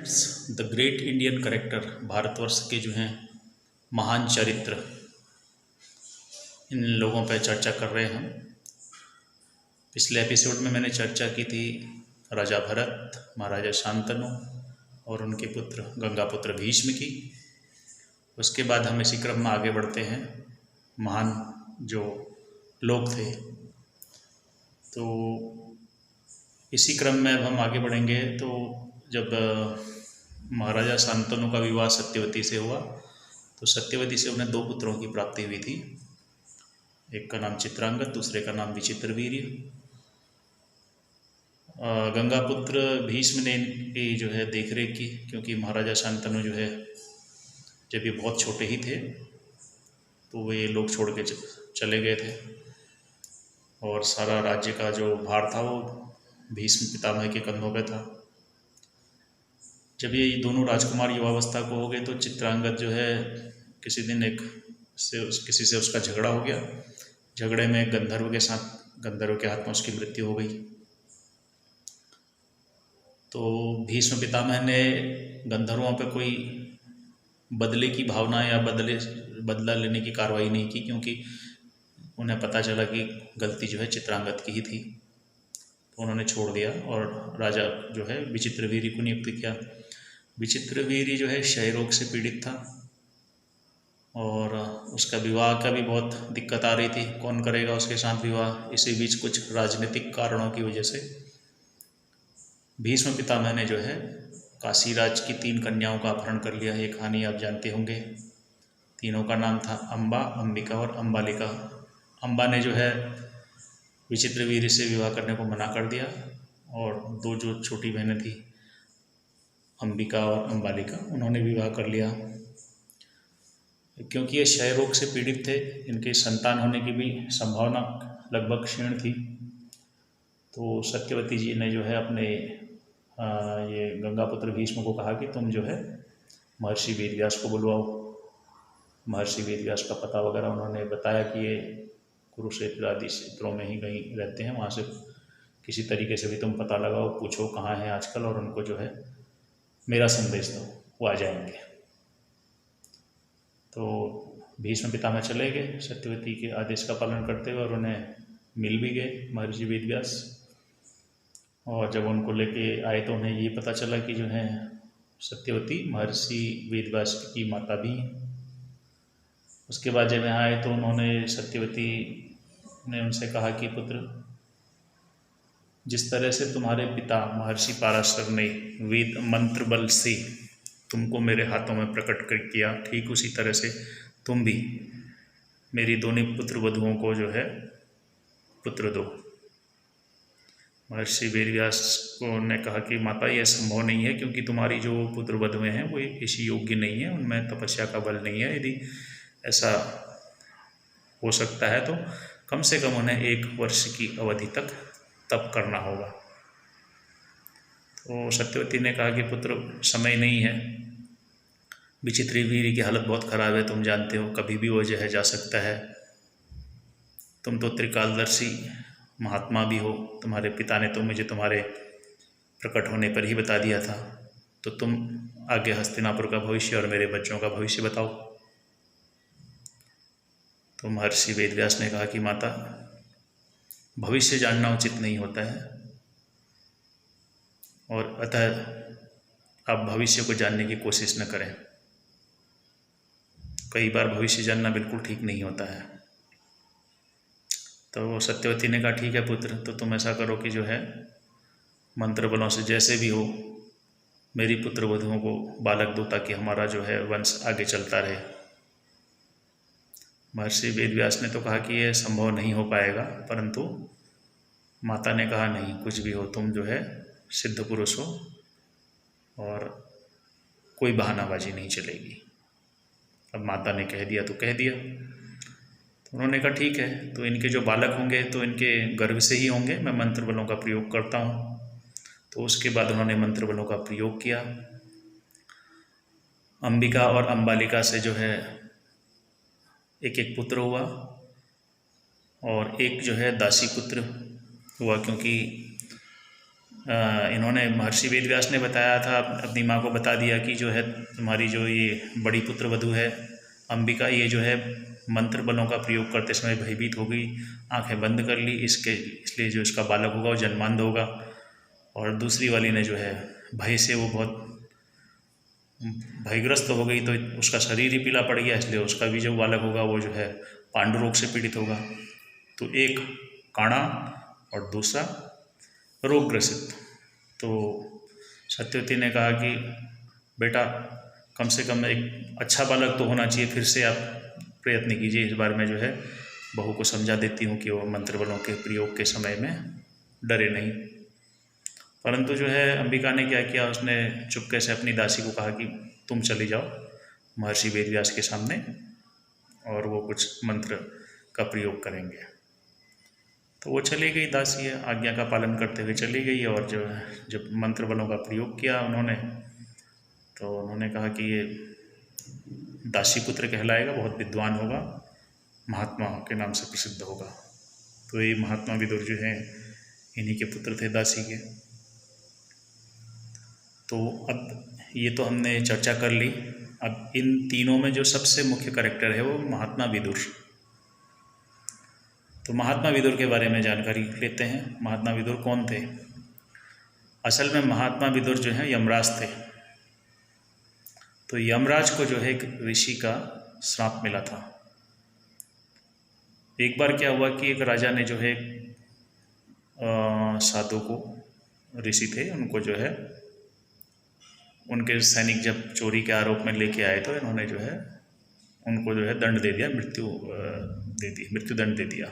The great Indian character, Bharatvarsh के जो हैं महान चरित्र, इन लोगों पर चर्चा कर रहे हैं हम। पिछले एपिसोड में मैंने चर्चा की थी राजा भरत, महाराजा शांतनु और उनके पुत्र गंगापुत्र भीष्म की। उसके बाद हम इसी क्रम में आगे बढ़ते हैं। महान जो लोग थे, तो इसी क्रम में अब हम आगे बढ़ेंगे। तो जब महाराजा शांतनु का विवाह सत्यवती से हुआ, तो सत्यवती से उन्हें 2 पुत्रों की प्राप्ति हुई थी। एक का नाम चित्रांगद, दूसरे का नाम विचित्रवीर्य। गंगापुत्र भीष्म ने इनकी जो है देख रेख की, क्योंकि महाराजा शांतनु जो है जब ये बहुत छोटे ही थे तो वे लोग छोड़ के चले गए थे और सारा राज्य का जो भार था वो भीष्म पितामह के कंधों पे था। जब ये दोनों राजकुमार युवावस्था को हो गए तो चित्रांगद जो है किसी दिन किसी से उसका झगड़ा हो गया। झगड़े में गंधर्व के हाथ में उसकी मृत्यु हो गई। तो भीष्म पितामह ने गंधर्वों पे कोई बदले की भावना या बदला लेने की कार्रवाई नहीं की, क्योंकि उन्हें पता चला कि गलती जो है चित्रांगद की ही थी। तो उन्होंने छोड़ दिया और राजा जो है विचित्रवीर्य को नियुक्त किया। विचित्रवीर्य जो है क्षय रोग से पीड़ित था और उसका विवाह का भी बहुत दिक्कत आ रही थी। कौन करेगा उसके साथ विवाह। इसी बीच कुछ राजनीतिक कारणों की वजह से भीष्म पितामह ने जो है काशीराज की 3 कन्याओं का अपहरण कर लिया। ये कहानी आप जानते होंगे। तीनों का नाम था अम्बा, अंबिका और अम्बालिका। अम्बा ने जो है विचित्रवीर्य से विवाह करने को मना कर दिया और 2 जो छोटी बहनें थी अंबिका और अम्बालिका, उन्होंने विवाह कर लिया। क्योंकि ये क्षय रोग से पीड़ित थे, इनके संतान होने की भी संभावना लगभग क्षीण थी। तो सत्यवती जी ने जो है अपने ये गंगापुत्र भीष्म को कहा कि तुम जो है महर्षि वेदव्यास को बुलवाओ। महर्षि वेदव्यास का पता वगैरह उन्होंने बताया कि ये कुरुक्षेत्र आदि क्षेत्रों में ही कहीं रहते हैं, वहाँ से किसी तरीके से भी तुम पता लगाओ, पूछो कहाँ हैं आजकल और उनको जो है मेरा संदेश दो, वो आ जाएंगे। तो भीष्म पितामह चले गए सत्यवती के आदेश का पालन करते हुए और उन्हें मिल भी गए महर्षि वेदव्यास। और जब उनको लेके आए तो उन्हें ये पता चला कि जो है सत्यवती महर्षि वेदव्यास की माता भी हैं। उसके बाद जब यहाँ आए तो उन्होंने सत्यवती ने उनसे कहा कि पुत्र, जिस तरह से तुम्हारे पिता महर्षि पाराशर ने वेद मंत्र बल से तुमको मेरे हाथों में प्रकट कर किया, ठीक उसी तरह से तुम भी मेरी दोनों पुत्र वधुओं को जो है पुत्र दो। महर्षि वेदव्यास को ने कहा कि माता, यह संभव नहीं है, क्योंकि तुम्हारी जो पुत्र वधुएं हैं वो इसी योग्य नहीं है, उनमें तपस्या का बल नहीं है। यदि ऐसा हो सकता है तो कम से कम उन्हें 1 वर्ष की अवधि तक तप करना होगा। तो सत्यवती ने कहा कि पुत्र, समय नहीं है, विचित्रवीर्य की हालत बहुत ख़राब है, तुम जानते हो, कभी भी वो जो है जा सकता है। तुम तो त्रिकालदर्शी महात्मा भी हो, तुम्हारे पिता ने तो मुझे तुम्हारे प्रकट होने पर ही बता दिया था, तो तुम आगे हस्तिनापुर का भविष्य और मेरे बच्चों का भविष्य बताओ। तो महर्षि वेदव्यास ने कहा कि माता, भविष्य जानना उचित नहीं होता है और अतः आप भविष्य को जानने की कोशिश न करें। कई बार भविष्य जानना बिल्कुल ठीक नहीं होता है। तो सत्यवती ने कहा ठीक है पुत्र, तो तुम ऐसा करो कि जो है मंत्र बलों से जैसे भी हो मेरी पुत्र वधुओं को बालक दो, ताकि हमारा जो है वंश आगे चलता रहे। महर्षि वेदव्यास ने तो कहा कि यह संभव नहीं हो पाएगा, परंतु माता ने कहा नहीं, कुछ भी हो, तुम जो है सिद्ध पुरुष हो और कोई बहानाबाजी नहीं चलेगी। अब माता ने कह दिया तो कह दिया। तो उन्होंने कहा ठीक है, तो इनके जो बालक होंगे तो इनके गर्भ से ही होंगे, मैं मंत्र बलों का प्रयोग करता हूँ। तो उसके बाद उन्होंने मंत्र बलों का प्रयोग किया। अंबिका और अम्बालिका से जो है एक एक पुत्र हुआ और एक जो है दासी पुत्र हुआ, क्योंकि इन्होंने महर्षि वेदव्यास ने बताया था, अपनी माँ को बता दिया कि जो है तुम्हारी जो ये बड़ी पुत्र वधू है अंबिका, ये जो है मंत्र बलों का प्रयोग करते समय भयभीत हो गई, आंखें बंद कर ली, इसलिए जो इसका बालक होगा वो जन्मांध होगा। और दूसरी वाली ने जो है भय से वो बहुत भयग्रस्त हो गई, तो उसका शरीर ही पीला पड़ गया, इसलिए उसका भी जो बालक होगा वो जो है पांडु रोग से पीड़ित होगा। तो एक काणा और दूसरा रोग ग्रसित। तो सत्यवती ने कहा कि बेटा कम से कम एक अच्छा बालक तो होना चाहिए, फिर से आप प्रयत्न कीजिए, इस बार में जो है बहू को समझा देती हूँ कि वो मंत्र बलों के प्रयोग के समय में डरे नहीं। परंतु जो है अंबिका ने क्या किया, उसने चुपके से अपनी दासी को कहा कि तुम चली जाओ महर्षि वेदव्यास के सामने और वो कुछ मंत्र का प्रयोग करेंगे। तो वो चली गई, दासी है, आज्ञा का पालन करते हुए चली गई। और जो जब मंत्र बलों का प्रयोग किया उन्होंने, तो उन्होंने कहा कि ये दासी पुत्र कहलाएगा, बहुत विद्वान होगा, महात्मा के नाम से प्रसिद्ध होगा। तो ये महात्मा विदुर जो हैं इन्हीं के पुत्र थे, दासी के। तो अब ये तो हमने चर्चा कर ली। अब इन तीनों में जो सबसे मुख्य कैरेक्टर है वो महात्मा विदुर। तो महात्मा विदुर के बारे में जानकारी लेते हैं। महात्मा विदुर कौन थे? असल में महात्मा विदुर जो है यमराज थे। तो यमराज को जो है एक ऋषि का श्राप मिला था। एक बार क्या हुआ कि एक राजा ने जो है साधु को, ऋषि थे, उनको जो है उनके सैनिक जब चोरी के आरोप में लेके आए तो इन्होंने जो है उनको जो है दंड दे दिया, मृत्युदंड दे दिया।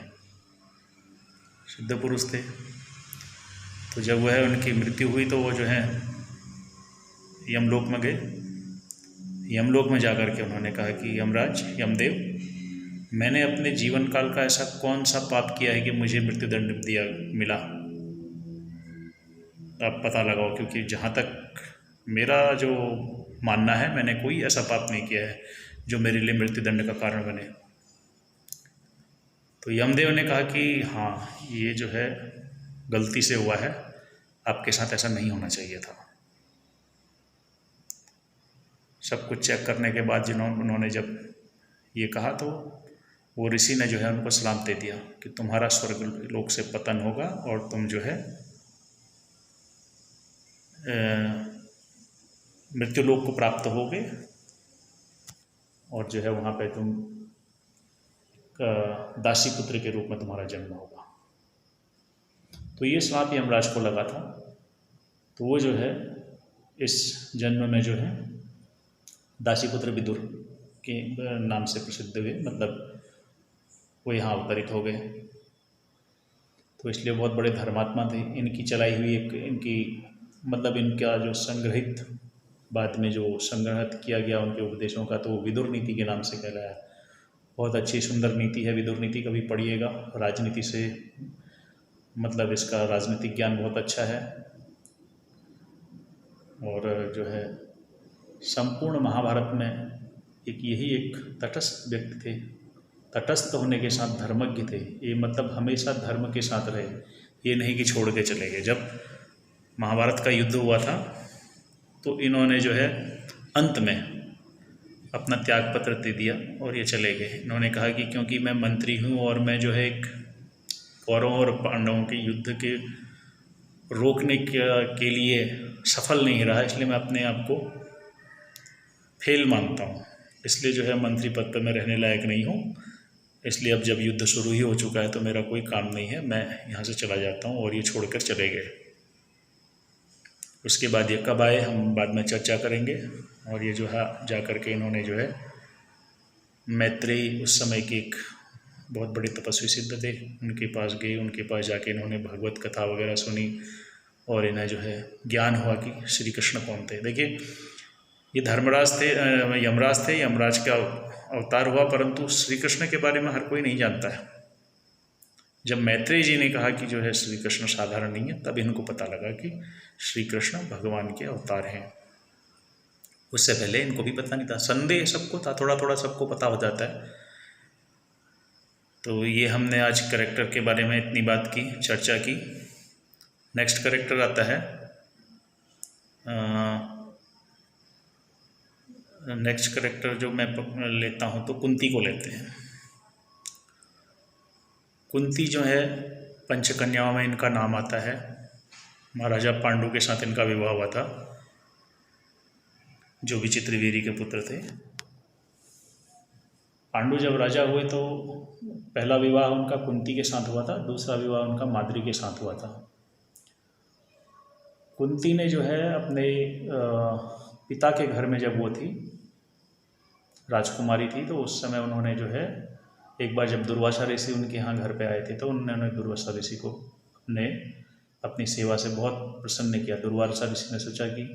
सिद्ध पुरुष थे। तो जब वह उनकी मृत्यु हुई तो वो जो है यमलोक में गए। यमलोक में जाकर के उन्होंने कहा कि यमराज, यमदेव, मैंने अपने जीवन काल का ऐसा कौन सा पाप किया है कि मुझे मृत्युदंड मिला? आप पता लगाओ, क्योंकि जहाँ तक मेरा जो मानना है मैंने कोई ऐसा पाप नहीं किया है जो मेरे लिए मृत्युदंड का कारण बने। तो यमदेव ने कहा कि हाँ, ये जो है गलती से हुआ है, आपके साथ ऐसा नहीं होना चाहिए था। सब कुछ चेक करने के बाद उन्होंने जब ये कहा तो वो ऋषि ने जो है उनको सलाम दे दिया कि तुम्हारा स्वर्ग लोक से पतन होगा और तुम जो है मृत्युलोक को प्राप्त होगे और जो है वहाँ पे तुम दासी पुत्र के रूप में तुम्हारा जन्म होगा। तो ये श्राप यमराज को लगा था। तो वो जो है इस जन्म में जो है दासी पुत्र विदुर के नाम से प्रसिद्ध हुए, मतलब वो यहाँ अवतरित हो गए। तो इसलिए बहुत बड़े धर्मात्मा थे। इनकी चलाई हुई एक, इनकी मतलब इनका जो संग्रहित, बाद में जो संग्रहित किया गया उनके उपदेशों का, तो विदुर नीति के नाम से कहलाया। बहुत अच्छी सुंदर नीति है विदुर नीति, कभी पढ़िएगा। राजनीति से मतलब इसका राजनीतिक ज्ञान बहुत अच्छा है। और जो है संपूर्ण महाभारत में यही एक तटस्थ व्यक्ति थे, तटस्थ होने के साथ धर्मज्ञ थे। ये मतलब हमेशा धर्म के साथ रहे, ये नहीं कि छोड़ के चले गए। जब महाभारत का युद्ध हुआ था तो इन्होंने जो है अंत में अपना त्याग पत्र दे दिया और ये चले गए। इन्होंने कहा कि क्योंकि मैं मंत्री हूँ और मैं जो है एक कौरवों और पांडवों के युद्ध के रोकने के लिए सफल नहीं रहा, इसलिए मैं अपने आप को फेल मानता हूँ। इसलिए जो है मंत्री पद पर मैं रहने लायक नहीं हूँ। इसलिए अब जब युद्ध शुरू ही हो चुका है तो मेरा कोई काम नहीं है, मैं यहाँ से चला जाता हूँ। और ये छोड़कर चले गए। उसके बाद ये कब आए हम बाद में चर्चा करेंगे। और ये जो है जा कर के इन्होंने जो है मैत्रेयी, उस समय के एक बहुत बड़े तपस्वी सिद्ध थे, उनके पास गए। उनके पास जाके इन्होंने भगवत कथा वगैरह सुनी और इन्हें जो है ज्ञान हुआ कि श्री कृष्ण कौन थे। देखिए, ये धर्मराज थे, यमराज थे, यमराज का अवतार हुआ, परंतु श्री कृष्ण के बारे में हर कोई नहीं जानता है। जब मैत्रेय जी ने कहा कि जो है श्री कृष्ण साधारण नहीं है, तब इनको पता लगा कि श्री कृष्ण भगवान के अवतार हैं। उससे पहले इनको भी पता नहीं था। संदेह सबको था, थोड़ा थोड़ा सबको पता हो जाता है। तो ये हमने आज कैरेक्टर के बारे में इतनी बात की, चर्चा की। नेक्स्ट करेक्टर आता है, नेक्स्ट करेक्टर जो मैं लेता हूँ तो कुंती को लेते हैं। कुंती जो है पंचकन्याओं में इनका नाम आता है। महाराजा पांडु के साथ इनका विवाह हुआ था, जो विचित्रवीर्य के पुत्र थे। पांडु जब राजा हुए तो पहला विवाह उनका कुंती के साथ हुआ था, दूसरा विवाह उनका माद्री के साथ हुआ था। कुंती ने जो है अपने पिता के घर में जब वो थी, राजकुमारी थी, तो उस समय उन्होंने जो है एक बार जब दुर्वासा ऋषि उनके यहाँ घर पे आए थे तो उन्होंने दुर्वासा ऋषि को अपनी सेवा से बहुत प्रसन्न किया। दुर्वासा ऋषि ने सोचा कि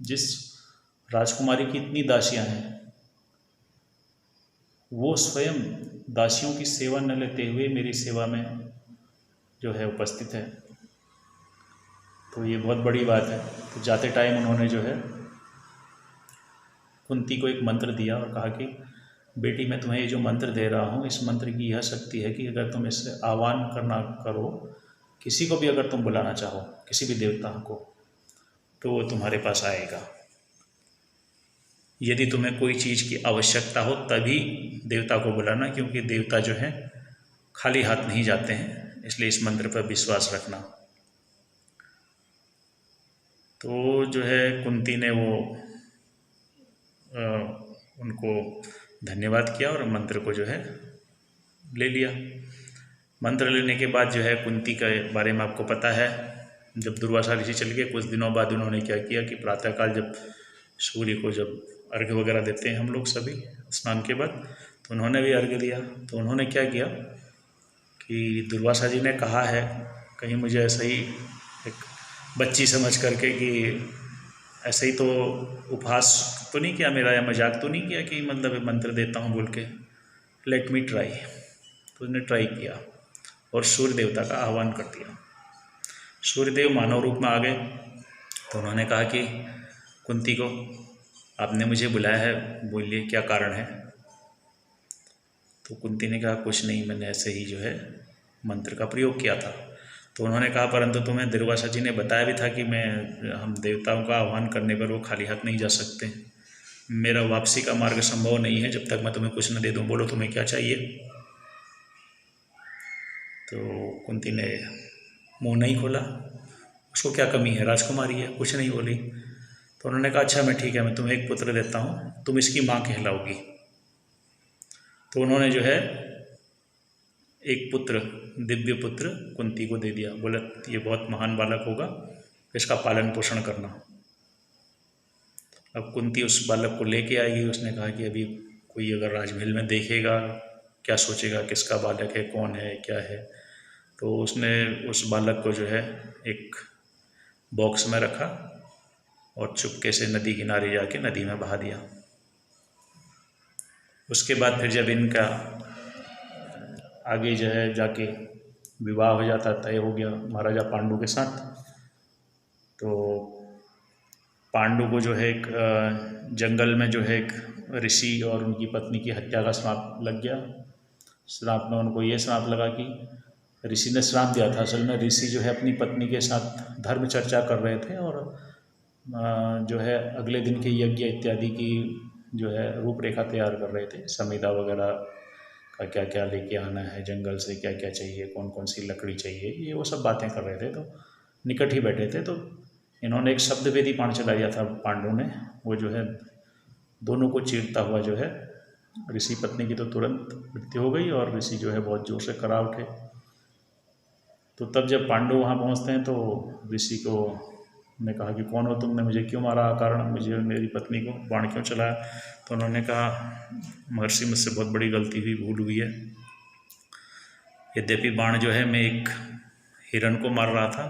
जिस राजकुमारी की इतनी दासियाँ हैं, वो स्वयं दासियों की सेवा न लेते हुए मेरी सेवा में जो है उपस्थित है, तो ये बहुत बड़ी बात है। तो जाते टाइम उन्होंने जो है कुंती को एक मंत्र दिया और कहा कि बेटी, मैं तुम्हें ये जो मंत्र दे रहा हूँ, इस मंत्र की यह शक्ति है कि अगर तुम इससे आह्वान करना करो, किसी को भी अगर तुम बुलाना चाहो, किसी भी देवता को, तो वो तुम्हारे पास आएगा। यदि तुम्हें कोई चीज़ की आवश्यकता हो तभी देवता को बुलाना, क्योंकि देवता जो है खाली हाथ नहीं जाते हैं, इसलिए इस मंत्र पर विश्वास रखना। तो जो है कुंती ने वो उनको धन्यवाद किया और मंत्र को जो है ले लिया। मंत्र लेने के बाद जो है कुंती के बारे में आपको पता है, जब दुर्वासा ऋषि चल गए कुछ दिनों बाद उन्होंने क्या किया कि प्रातःकाल जब सूर्य को जब अर्घ्य वगैरह देते हैं हम लोग सभी स्नान के बाद, तो उन्होंने भी अर्घ्य दिया। तो उन्होंने क्या किया कि दुर्वासा जी ने कहा है, कहीं मुझे ऐसा ही एक बच्ची समझ करके कि ऐसे ही तो उपहास तो नहीं किया मेरा, या मजाक तो नहीं किया कि मतलब मंत्र देता हूँ बोल के, लेट मी ट्राई। तो उसने ट्राई किया और सूर्य देवता का आह्वान कर दिया। सूर्यदेव मानव रूप में आ गए। तो उन्होंने कहा कि कुंती को, आपने मुझे बुलाया है, बोलिए क्या कारण है। तो कुंती ने कहा कुछ नहीं, मैंने ऐसे ही जो है मंत्र का प्रयोग किया था। तो उन्होंने कहा परंतु तुम्हें दुर्वासा जी ने बताया भी था कि हम देवताओं का आह्वान करने पर वो खाली हाथ नहीं जा सकते, मेरा वापसी का मार्ग संभव नहीं है जब तक मैं तुम्हें कुछ न दे दूं, बोलो तुम्हें क्या चाहिए। तो कुंती ने मुंह नहीं खोला, उसको क्या कमी है, राजकुमारी है, कुछ नहीं बोली। तो उन्होंने कहा अच्छा मैं ठीक है, मैं तुम्हें एक पुत्र देता हूँ, तुम इसकी माँ कहलाओगी। तो उन्होंने जो है एक पुत्र, दिव्य पुत्र कुंती को दे दिया। बोला ये बहुत महान बालक होगा, इसका पालन पोषण करना। अब कुंती उस बालक को लेके आएगी। उसने कहा कि अभी कोई अगर राजमहल में देखेगा क्या सोचेगा, किसका बालक है, कौन है, क्या है। तो उसने उस बालक को जो है एक बॉक्स में रखा और चुपके से नदी किनारे जाके नदी में बहा दिया। उसके बाद फिर जब इनका आगे जो है जाके विवाह हो जाता, तय हो गया महाराजा पांडु के साथ, तो पांडु को जो है एक जंगल में जो है एक ऋषि और उनकी पत्नी की हत्या का श्राप लग गया। श्राप में उनको ये श्राप लगा कि ऋषि ने श्राप दिया था, असल में ऋषि जो है अपनी पत्नी के साथ धर्म चर्चा कर रहे थे और जो है अगले दिन के यज्ञ इत्यादि की जो है रूपरेखा तैयार कर रहे थे, संविदा वगैरह का क्या क्या लेके आना है, जंगल से क्या क्या चाहिए, कौन कौन सी लकड़ी चाहिए, ये वो सब बातें कर रहे थे। तो निकट ही बैठे थे, तो इन्होंने एक शब्द वेदी बाण चला दिया था पांडु ने। वो जो है दोनों को चीरता हुआ जो है, ऋषि पत्नी की तो तुरंत मृत्यु हो गई और ऋषि जो है बहुत जोर से करा उठे। तो तब जब पांडु वहाँ पहुँचते हैं तो ऋषि को ने कहा कि कौन हो, तुमने मुझे क्यों मारा, कारण मुझे मेरी पत्नी को बाण क्यों चलाया। तो उन्होंने कहा महर्षि मुझसे बहुत बड़ी गलती हुई, भूल हुई है। यद्यपि बाण जो है मैं एक हिरण को मार रहा था,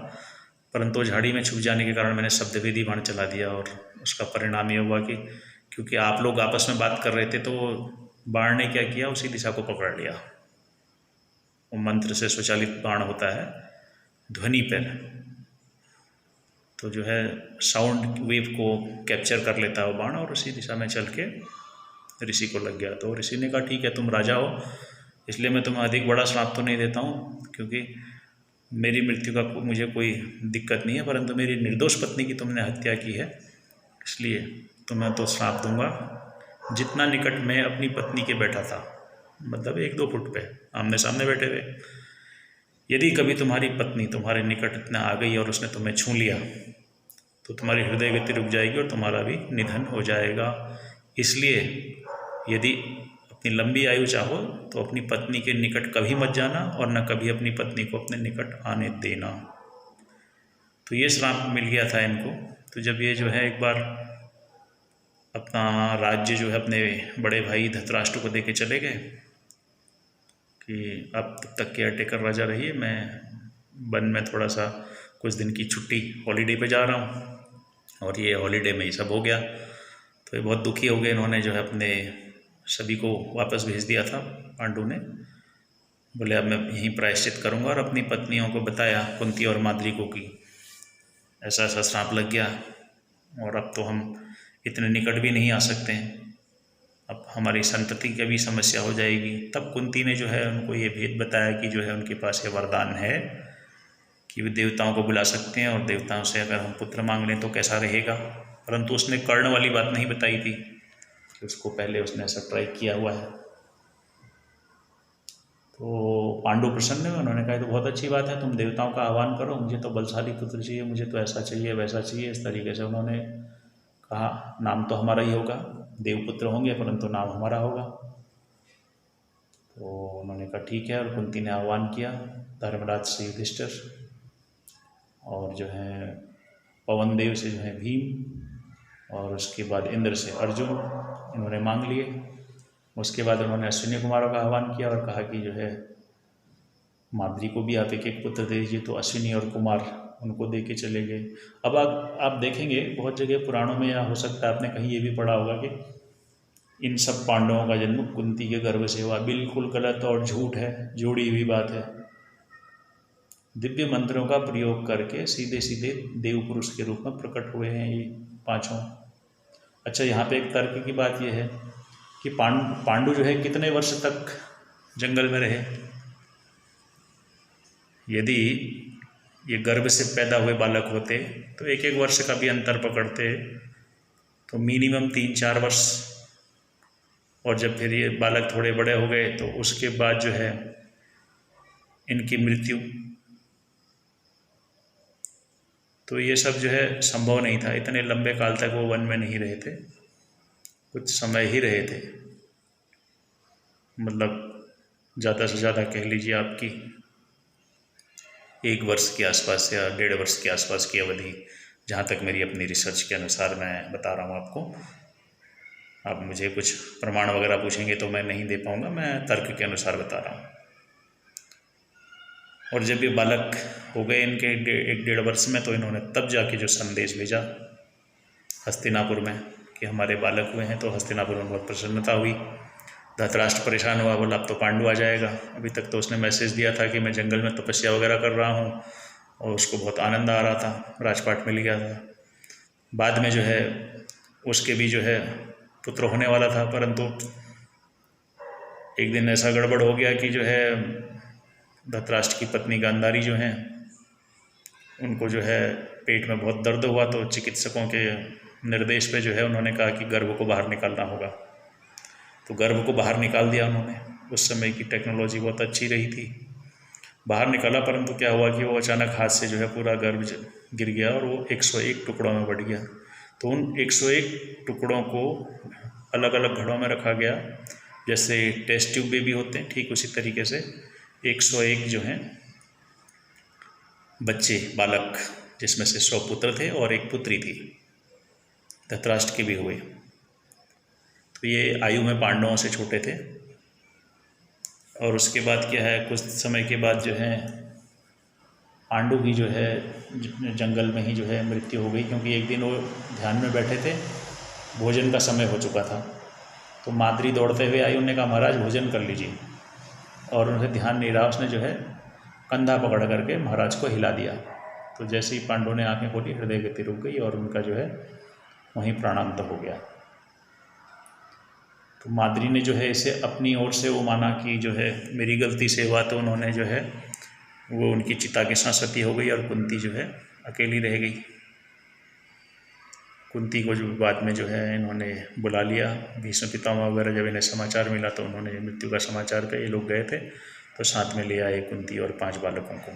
परंतु झाड़ी में छुप जाने के कारण मैंने शब्दवेदी बाण चला दिया और उसका परिणाम ये हुआ कि क्योंकि आप लोग आपस में बात कर रहे थे तो बाण ने क्या किया, उसी दिशा को पकड़ लिया। वो मंत्र से स्वचालित बाण होता है ध्वनि पर, तो जो है साउंड वेव को कैप्चर कर लेता है वो बाण और उसी दिशा में चल के ऋषि को लग गया। तो ऋषि ने कहा ठीक है तुम राजा हो, इसलिए मैं तुम्हें अधिक बड़ा श्राप तो नहीं देता हूँ, क्योंकि मेरी मृत्यु का मुझे कोई दिक्कत नहीं है, परंतु मेरी निर्दोष पत्नी की तुमने हत्या की है, इसलिए तुम्हें तो श्राप दूंगा। जितना निकट मैं अपनी पत्नी के बैठा था, मतलब 1-2 फुट पे आमने सामने बैठे हुए, यदि कभी तुम्हारी पत्नी तुम्हारे निकट इतना आ गई और उसने तुम्हें छू लिया तो तुम्हारी हृदय गति रुक जाएगी और तुम्हारा भी निधन हो जाएगा। इसलिए यदि अपनी लंबी आयु चाहो तो अपनी पत्नी के निकट कभी मत जाना और न कभी अपनी पत्नी को अपने निकट आने देना। तो ये श्राप मिल गया था इनको। तो जब ये जो है एक बार अपना राज्य जो है अपने बड़े भाई धृतराष्ट्र को देके चले गए कि अब तब तक केयर टेकर राजा रहिए, मैं वन में थोड़ा सा कुछ दिन की छुट्टी हॉलीडे पे जा रहा हूँ। और ये हॉलीडे में ही सब हो गया। तो ये बहुत दुखी हो गए। इन्होंने जो है अपने सभी को वापस भेज दिया था। पांडु ने बोले अब मैं यहीं प्रायश्चित करूँगा, और अपनी पत्नियों को बताया, कुंती और माद्री को, कि ऐसा ऐसा श्राप लग गया और अब तो हम इतने निकट भी नहीं आ सकते हैं, अब हमारी संतति की भी समस्या हो जाएगी। तब कुंती ने जो है उनको ये भेद बताया कि जो है उनके पास ये वरदान है कि वे देवताओं को बुला सकते हैं और देवताओं से अगर हम पुत्र मांग लें तो कैसा रहेगा। परंतु उसने कर्ण वाली बात नहीं बताई थी कि उसको पहले उसने ऐसा ट्राई किया हुआ है। तो पांडु प्रसन्न हुए। उन्होंने कहा तो बहुत अच्छी बात है, तुम देवताओं का आह्वान करो, मुझे तो बलशाली पुत्र चाहिए, मुझे तो ऐसा चाहिए वैसा चाहिए। इस तरीके से उन्होंने कहा नाम तो हमारा ही होगा, देवपुत्र होंगे परंतु नाम हमारा होगा। तो उन्होंने कहा ठीक है, और कुंती ने आह्वान किया धर्मराज से युधिष्ठिर, और जो है पवन देव से जो है भीम, और उसके बाद इंद्र से अर्जुन, इन्होंने मांग लिए। उसके बाद उन्होंने अश्विनी कुमारों का आह्वान किया और कहा कि जो है माद्री को भी आप एक एक पुत्र दे दीजिए। तो अश्विनी और कुमार उनको दे के चले गए। अब आप देखेंगे बहुत जगह पुराणों में, या हो सकता है आपने कहीं ये भी पढ़ा होगा कि इन सब पांडवों का जन्म कुंती के गर्भ से हुआ। बिल्कुल गलत और झूठ है, जोड़ी हुई बात है। दिव्य मंत्रों का प्रयोग करके सीधे सीधे देव पुरुष के रूप में प्रकट हुए हैं ये पांचों। अच्छा, यहाँ पे एक तर्क की बात यह है कि पांडु जो है कितने वर्ष तक जंगल में रहे। यदि ये गर्भ से पैदा हुए बालक होते तो 1-1 वर्ष का भी अंतर पकड़ते, तो मिनिमम 3-4 वर्ष। और जब फिर ये बालक थोड़े बड़े हो गए तो उसके बाद जो है इनकी मृत्यु। तो ये सब जो है संभव नहीं था। इतने लंबे काल तक वो वन में नहीं रहे थे, कुछ समय ही रहे थे, मतलब ज़्यादा से ज़्यादा कह लीजिए आपकी 1 वर्ष के आसपास या 1.5 वर्ष के आसपास की अवधि, जहाँ तक मेरी अपनी रिसर्च के अनुसार मैं बता रहा हूँ आपको। आप मुझे कुछ प्रमाण वगैरह पूछेंगे तो मैं नहीं दे पाऊँगा, मैं तर्क के अनुसार बता रहा हूँ। और जब ये बालक हो गए इनके 1-1.5 वर्ष में, तो इन्होंने तब जाके जो संदेश भेजा हस्तिनापुर में कि हमारे बालक हुए हैं। तो हस्तिनापुर में बहुत प्रसन्नता हुई। धृतराष्ट्र परेशान हुआ, बोला अब तो पांडु आ जाएगा। अभी तक तो उसने मैसेज दिया था कि मैं जंगल में तपस्या वगैरह कर रहा हूँ, और उसको बहुत आनंद आ रहा था, राजपाट मिल गया था। बाद में जो है उसके भी जो है पुत्र होने वाला था, परंतु एक दिन ऐसा गड़बड़ हो गया कि जो है धृतराष्ट्र की पत्नी गांधारी जो हैं उनको जो है पेट में बहुत दर्द हुआ। तो चिकित्सकों के निर्देश पे जो है उन्होंने कहा कि गर्भ को बाहर निकालना होगा। तो गर्भ को बाहर निकाल दिया उन्होंने। उस समय की टेक्नोलॉजी बहुत अच्छी रही थी। बाहर निकाला, परंतु क्या हुआ कि वो अचानक हाथ से जो है पूरा गर्भ गिर गया और वो 101 टुकड़ों में बढ़ गया। तो उन 101 टुकड़ों को अलग अलग घड़ों में रखा गया, जैसे टेस्ट ट्यूब बेबी होते हैं, ठीक उसी तरीके से 101 जो हैं बच्चे, बालक, जिसमें से 100 पुत्र थे और 1 पुत्री थी, धृतराष्ट्र के भी हुए। तो ये आयु में पांडवों से छोटे थे। और उसके बाद क्या है, कुछ समय के बाद जो है पांडु की जो है जंगल में ही जो है मृत्यु हो गई, क्योंकि एक दिन वो ध्यान में बैठे थे, भोजन का समय हो चुका था। तो माद्री दौड़ते हुए आई, उन्होंने कहा महाराज भोजन कर लीजिए, और उन्हें ध्यान नहीं रहा, उसने जो है कंधा पकड़ करके महाराज को हिला दिया। तो जैसे ही पांडु ने आंखें खोली, हृदय गति रुक गई और उनका जो है वहीं प्राणांत हो गया। तो माद्री ने जो है इसे अपनी ओर से वो माना कि जो है मेरी गलती से हुआ, तो उन्होंने जो है वो उनकी चिता के साथ सती हो गई और कुंती जो है अकेली रह गई। कुंती को जो बाद में जो है इन्होंने बुला लिया, भीष्म पितामह वगैरह जब इन्हें समाचार मिला तो उन्होंने मृत्यु का समाचार पे ये लोग गए थे तो साथ में ले आए कुंती और 5 बालकों को।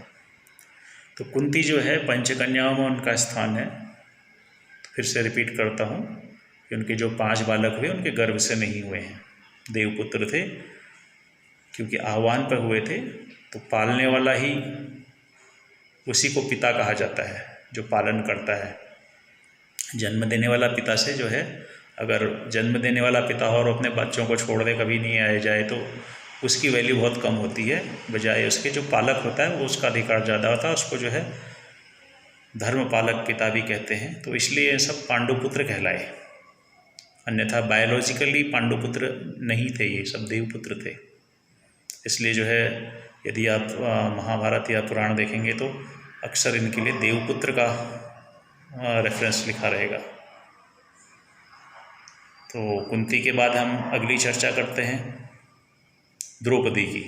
तो कुंती जो है पंचकन्याओं में उनका स्थान है। फिर से रिपीट करता हूँ कि उनके जो 5 बालक हुए उनके गर्भ से नहीं हुए हैं, देवपुत्र थे, क्योंकि आह्वान पर हुए थे। तो पालने वाला ही उसी को पिता कहा जाता है, जो पालन करता है। जन्म देने वाला पिता से जो है, अगर जन्म देने वाला पिता हो और अपने बच्चों को छोड़ दे, कभी नहीं आए जाए, तो उसकी वैल्यू बहुत कम होती है। बजाय उसके जो पालक होता है वो उसका अधिकार ज़्यादा होता है, उसको जो है धर्म पालक पिता भी कहते हैं। तो इसलिए ये सब पांडुपुत्र कहलाए, अन्यथा बायोलॉजिकली पांडुपुत्र नहीं थे, ये सब देवपुत्र थे। इसलिए जो है यदि आप महाभारत या पुराण देखेंगे तो अक्सर इनके लिए देवपुत्र का रेफरेंस लिखा रहेगा। तो कुंती के बाद हम अगली चर्चा करते हैं द्रौपदी की।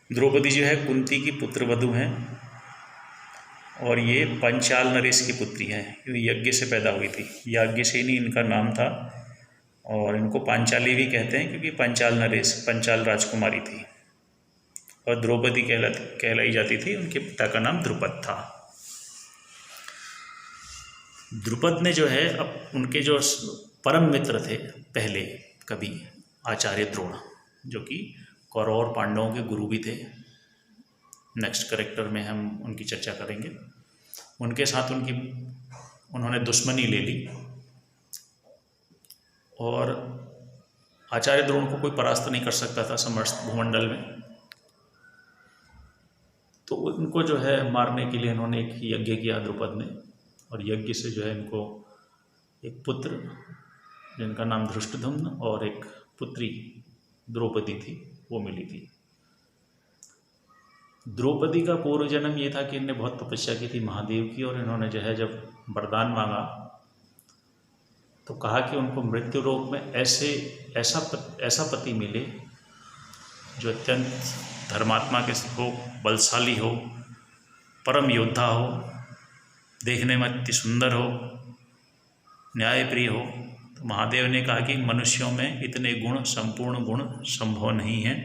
द्रौपदी जो है कुंती की पुत्रवधू हैं और ये पंचाल नरेश की पुत्री हैं। यज्ञ से पैदा हुई थी, याज्ञ से नहीं इनका नाम था और इनको पांचाली भी कहते हैं क्योंकि पंचाल नरेश, पंचाल राजकुमारी थी और द्रौपदी कहलाई जाती थी। उनके पिता का नाम द्रुपद था। द्रुपद ने जो है अब उनके जो परम मित्र थे पहले कभी, आचार्य द्रोण, जो कि कौरव और पांडवों के गुरु भी थे। नेक्स्ट करेक्टर में हम उनकी चर्चा करेंगे। उनके साथ उन्होंने दुश्मनी ले ली और आचार्य द्रोण को कोई परास्त नहीं कर सकता था समस्त भूमंडल में। तो उनको जो है मारने के लिए इन्होंने एक यज्ञ किया द्रुपद ने, और यज्ञ से जो है इनको एक पुत्र जिनका नाम धृष्टद्युम्न और एक पुत्री द्रौपदी थी वो मिली थी। द्रौपदी का पूर्व जन्म ये था कि इन्हें बहुत तपस्या की थी महादेव की, और इन्होंने जो है जब वरदान मांगा तो कहा कि उनको मृत्यु लोक में ऐसा पति मिले जो अत्यंत धर्मात्मा के हो, बलशाली हो, परम योद्धा हो, देखने में अति सुंदर हो, न्यायप्रिय हो। तो महादेव ने कहा कि मनुष्यों में इतने गुण, संपूर्ण गुण संभव नहीं हैं,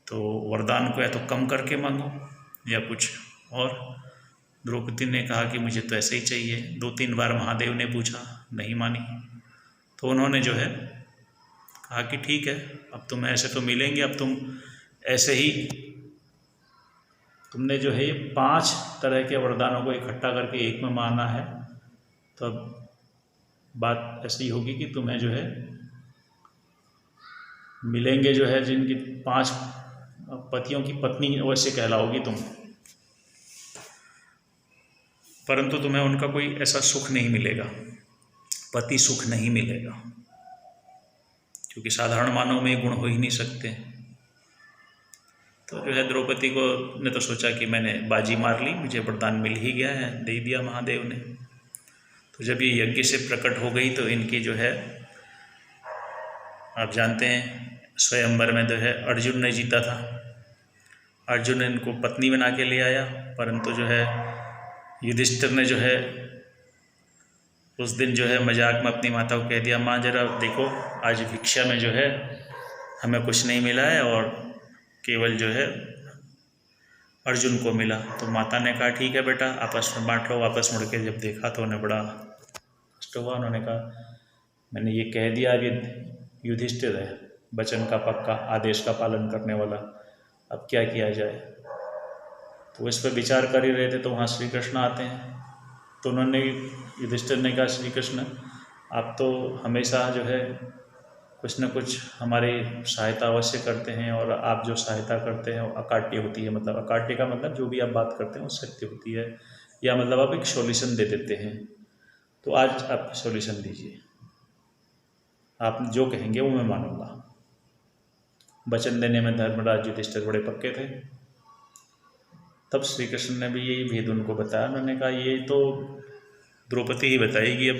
तो वरदान को या तो कम करके मांगो या कुछ और। द्रौपदी ने कहा कि मुझे तो ऐसे ही चाहिए। 2-3 बार महादेव ने पूछा, नहीं मानी। तो उन्होंने जो है कहा कि ठीक है, अब तुम्हें ऐसे तो मिलेंगे, अब तुम ऐसे ही, तुमने जो है ये 5 तरह के वरदानों को इकट्ठा करके एक में माना है, तो अब बात ऐसी होगी कि तुम्हें जो है मिलेंगे जो है जिनकी 5 पतियों की पत्नी वैसे कहलाओगी तुम, परंतु तुम्हें उनका कोई ऐसा सुख नहीं मिलेगा, पति सुख नहीं मिलेगा, क्योंकि साधारण मानव में गुण हो ही नहीं सकते। तो जो है द्रौपदी को ने तो सोचा कि मैंने बाजी मार ली, मुझे वरदान मिल ही गया है, दे दिया महादेव ने। तो जब ये यज्ञ से प्रकट हो गई तो इनकी जो है, आप जानते हैं स्वयंवर में जो है अर्जुन ने जीता था। अर्जुन ने इनको पत्नी बना के ले आया, परंतु जो है युधिष्ठिर ने जो है उस दिन जो है मजाक में अपनी माता को कह दिया, माँ जरा देखो आज भिक्षा में जो है हमें कुछ नहीं मिला है और केवल जो है अर्जुन को मिला। तो माता ने कहा ठीक है बेटा, आपस में बांट लो। वापस मुड़ के जब देखा तो उन्हें बड़ा कष्ट हुआ। उन्होंने कहा मैंने ये कह दिया, अब ये युधिष्ठिर है, वचन का पक्का, आदेश का पालन करने वाला, अब क्या किया जाए। तो इस पर विचार कर ही रहे थे तो वहाँ श्री कृष्ण आते हैं। तो उन्होंने, युधिष्ठिर ने कहा श्री कृष्ण आप तो हमेशा जो है कुछ न कुछ हमारी सहायता अवश्य करते हैं, और आप जो सहायता करते हैं वो अकाट्य होती है। मतलब अकाट्य का मतलब जो भी आप बात करते हैं वो सत्य होती है, या मतलब आप एक सॉल्यूशन दे देते हैं। तो आज आप सॉल्यूशन दीजिए, आप जो कहेंगे वो मैं मानूंगा। वचन देने में धर्मराज युधिष्ठिर बड़े पक्के थे। तब श्री कृष्ण ने भी यही भेद उनको बताया। उन्होंने कहा ये तो द्रौपदी ही बताएगी अब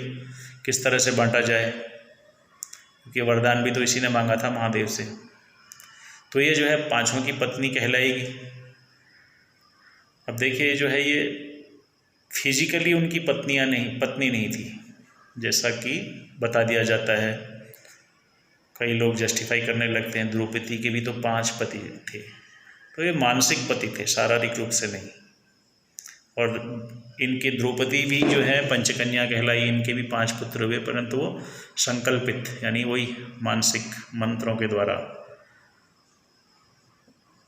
किस तरह से बांटा जाए, क्योंकि वरदान भी तो इसी ने मांगा था महादेव से। तो ये जो है पांचों की पत्नी कहलाएगी। अब देखिए जो है ये फिजिकली उनकी पत्नी नहीं थी, जैसा कि बता दिया जाता है। कई लोग जस्टिफाई करने लगते हैं द्रौपदी के भी तो 5 पति थे, तो ये मानसिक पति थे, शारीरिक रूप से नहीं। और इनके द्रौपदी भी जो है पंचकन्या कहलाई, इनके भी 5 पुत्र हुए, परंतु वो संकल्पित यानी वही मानसिक मंत्रों के द्वारा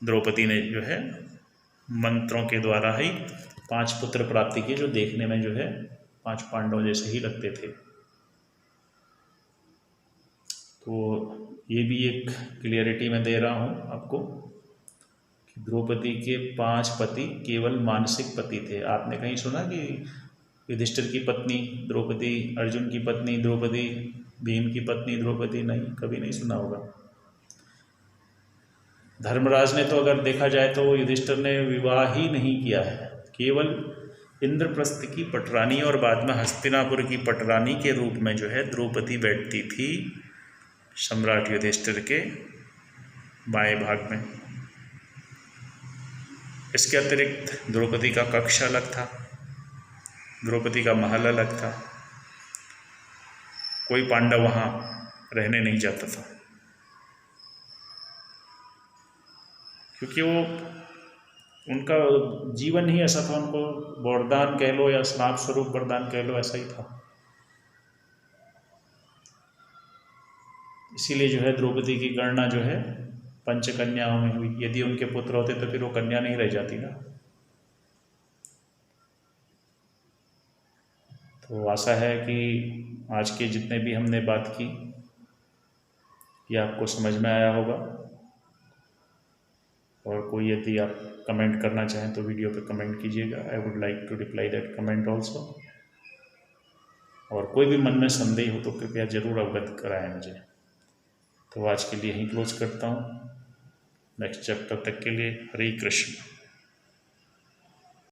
द्रौपदी ने जो है मंत्रों के द्वारा ही 5 पुत्र प्राप्ति किए, जो देखने में जो है 5 पांडवों जैसे ही लगते थे। तो ये भी एक क्लियरिटी मैं दे रहा हूँ आपको कि द्रौपदी के 5 पति केवल मानसिक पति थे। आपने कहीं सुना कि युधिष्ठिर की पत्नी द्रौपदी, अर्जुन की पत्नी द्रौपदी, भीम की पत्नी द्रौपदी? नहीं, कभी नहीं सुना होगा। धर्मराज ने तो अगर देखा जाए तो युधिष्ठिर ने विवाह ही नहीं किया है, केवल इंद्रप्रस्थ की पटरानी और बाद में हस्तिनापुर की पटरानी के रूप में जो है द्रौपदी बैठती थी सम्राट युधिष्ठिर के बाएं भाग में। इसके अतिरिक्त द्रौपदी का कक्ष अलग था, द्रौपदी का महल अलग था, कोई पांडव वहाँ रहने नहीं जाता था, क्योंकि वो उनका जीवन ही ऐसा था। उनको वरदान कह लो या स्नाप स्वरूप वरदान कह लो, ऐसा ही था। इसीलिए जो है द्रौपदी की गणना जो है पंचकन्याओं में हुई। यदि उनके पुत्र होते तो फिर वो कन्या नहीं रह जाती ना। तो आशा है कि आज के जितने भी हमने बात की ये आपको समझ में आया होगा। और कोई यदि आप कमेंट करना चाहें तो वीडियो पे कमेंट कीजिएगा। I would like to reply that comment also. और कोई भी मन में संदेह हो तो कृपया ज़रूर अवगत कराएं मुझे। तो आज के लिए यहीं क्लोज करता हूँ। नेक्स्ट चैप्टर तक के लिए हरे कृष्ण।